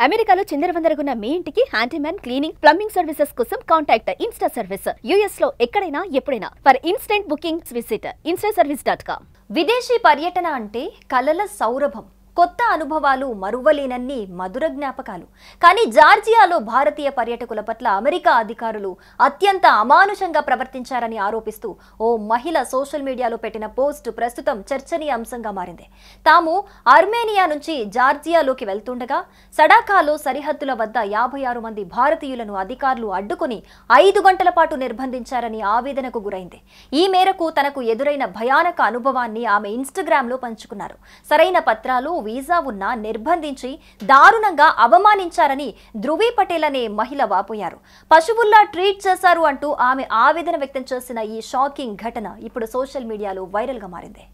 అమెరికాలో చిందరవందరగున్న మీ ఇంటికి handyman cleaning plumbing services కోసం కాంటాక్ట్ ఇన్స్టా సర్వీస్. యుఎస్ లో ఎక్కడైనా ఎప్పుడైనా for instant booking visit instaservice.com. విదేశీ పర్యటన అంటే కలల సౌరభం, కొత్త అనుభవాలు, మరువలేనన్ని మధుర జ్ఞాపకాలు. కానీ జార్జియాలో భారతీయ పర్యాటకుల పట్ల అమెరికా అధికారులు అత్యంత అమానుషంగా ప్రవర్తించారని ఆరోపిస్తూ ఓ మహిళ సోషల్ మీడియాలో పెట్టిన పోస్ట్ ప్రస్తుతం చర్చనీయాంశంగా మారింది. తాము ఆర్మేనియా నుంచి జార్జియాలోకి వెళ్తుండగా సడాకాలో సరిహద్దుల వద్ద 56 మంది భారతీయులను అధికారులు అడ్డుకుని 5 గంటల పాటు నిర్బంధించారని ఆవేదనకు గురైంది. ఈ మేరకు తనకు ఎదురైన భయానక అనుభవాన్ని ఆమె ఇన్స్టాగ్రామ్లో పంచుకున్నారు. సరైన పత్రాలు, వీసా ఉన్నా నిర్బంధించి దారుణంగా అవమానించారని ధృవీ పటేల్ అనే మహిళ వాపోయారు. పశువుల్లా ట్రీట్ చేశారు అంటూ ఆమె ఆవేదన వ్యక్తం చేసిన ఈ షాకింగ్ ఘటన ఇప్పుడు సోషల్ మీడియాలో వైరల్ గా మారింది.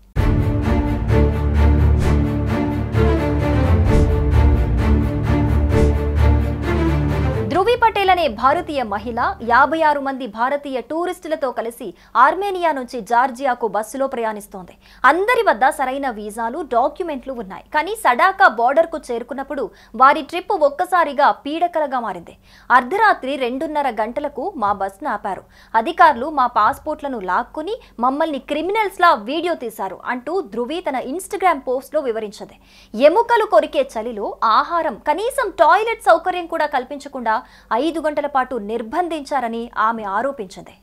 ధృవీ పటేల్ అనే భారతీయ మహిళ 56 మంది భారతీయ టూరిస్టులతో కలిసి ఆర్మేనియా నుంచి జార్జియాకు బస్సులో ప్రయాణిస్తోంది. అందరి వద్ద సరైన వీసాలు, డాక్యుమెంట్లు ఉన్నాయి. కానీ సడాకా బోర్డర్ కు చేరుకున్నప్పుడు వారి ట్రిప్ ఒక్కసారిగా పీడకలగా మారింది. అర్ధరాత్రి 2:30 గంటలకు మా బస్ను ఆపారు. అధికారులు మా పాస్పోర్ట్లను లాక్కుని మమ్మల్ని క్రిమినల్స్ లా వీడియో తీశారు అంటూ ధృవీ తన ఇన్స్టాగ్రామ్ పోస్ట్ లో వివరించింది. ఎముకలు కొరికే చలిలో ఆహారం, కనీసం టాయిలెట్ సౌకర్యం కూడా కల్పించకుండా 5 గంటల పాటు నిర్బంధించారని ఆమె ఆరోపించింది.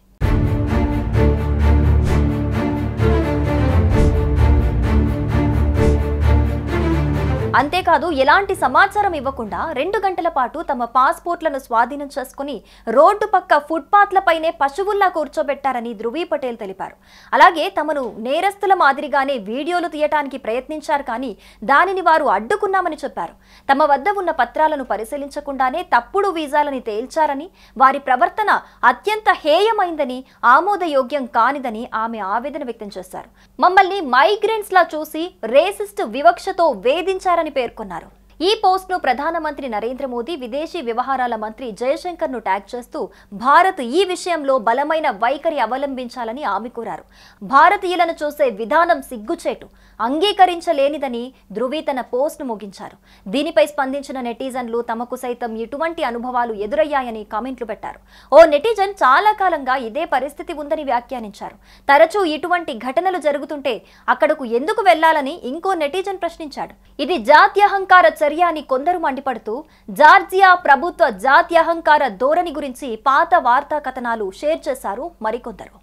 అంతేకాదు, ఎలాంటి సమాచారం ఇవ్వకుండా 2 గంటల పాటు తమ పాస్పోర్ట్లను స్వాధీనం చేసుకుని రోడ్డు పక్క ఫుట్పాత్లపైనే పశువుల్లా కూర్చోబెట్టారని ధృవీ పటేల్ తెలిపారు. అలాగే తమను నేరస్తుల మాదిరిగానే వీడియోలు తీయటానికి ప్రయత్నించారు, కానీ దానిని వారు అడ్డుకున్నామని చెప్పారు. తమ వద్ద ఉన్న పత్రాలను పరిశీలించకుండానే తప్పుడు వీసాలని తేల్చారని, వారి ప్రవర్తన అత్యంత హేయమైందని, ఆమోదయోగ్యం కానిదని ఆమె ఆవేదన వ్యక్తం చేశారు. మమ్మల్ని మైగ్రెంట్స్ లా చూసి రేసిస్ట్ వివక్షతో వేధించారని పేర్కొన్నారు. ఈ పోస్ట్ ను ప్రధానమంత్రి నరేంద్ర మోదీ, విదేశీ వ్యవహారాల మంత్రి జయశంకర్ ను ట్యాగ్ చేస్తూ భారత్ ఈ విషయంలో బలమైన వైఖరి అవలంబించాలని ఆమె కోరారు. భారతీయులను చూసే విధానం సిగ్గుచేటు, అంగీకరించలేనిదని ధృవీ తన పోస్ట్ ను ముగించారు. దీనిపై స్పందించిన నెటిజన్లు తమకు సైతం ఇటువంటి అనుభవాలు ఎదురయ్యాయని కామెంట్లు పెట్టారు. ఓ నెటిజన్ చాలా కాలంగా ఇదే పరిస్థితి ఉందని వ్యాఖ్యానించారు. తరచూ ఇటువంటి ఘటనలు జరుగుతుంటే అక్కడకు ఎందుకు వెళ్లాలని ఇంకో నెటిజన్ ప్రశ్నించాడు. ఇది జాత్యహంకార చర్య అని కొందరు మండిపడుతూ జార్జియా ప్రభుత్వ జాత్యహంకార ధోరణి గురించి పాత వార్తా కథనాలు షేర్ చేశారు మరికొందరు.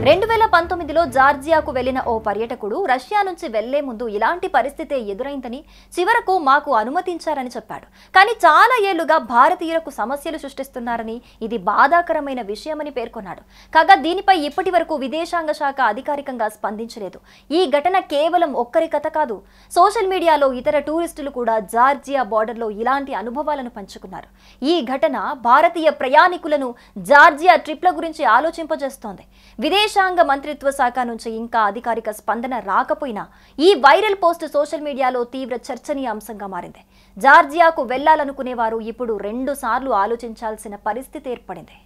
2019లో జార్జియాకు వెళ్లిన ఓ పర్యటకుడు రష్యా నుంచి వెళ్లే ముందు ఇలాంటి పరిస్థితే ఎదురైందని, చివరకు మాకు అనుమతించారని చెప్పాడు. కానీ చాలా ఏళ్లుగా భారతీయులకు సమస్యలు సృష్టిస్తున్నారని, ఇది బాధాకరమైన విషయమని పేర్కొన్నాడు. కాగా దీనిపై ఇప్పటి వరకు విదేశాంగ శాఖ అధికారికంగా స్పందించలేదు. ఈ ఘటన కేవలం ఒక్కరి కథ కాదు. సోషల్ మీడియాలో ఇతర టూరిస్టులు కూడా జార్జియా బోర్డర్లో ఇలాంటి అనుభవాలను పంచుకున్నారు. ఈ ఘటన భారతీయ ప్రయాణికులను జార్జియా ట్రిప్ల గురించి ఆలోచింపజేస్తోంది. విదేశాంగ మంత్రిత్వ శాఖ నుంచి ఇంకా అధికారిక స్పందన రాకపోయినా ఈ వైరల్ పోస్ట్ సోషల్ మీడియాలో తీవ్ర చర్చనీయాంశంగా మారింది. జార్జియాకు వెళ్లాలనుకునేవారు ఇప్పుడు 2 సార్లు ఆలోచించాల్సిన పరిస్థితి ఏర్పడింది.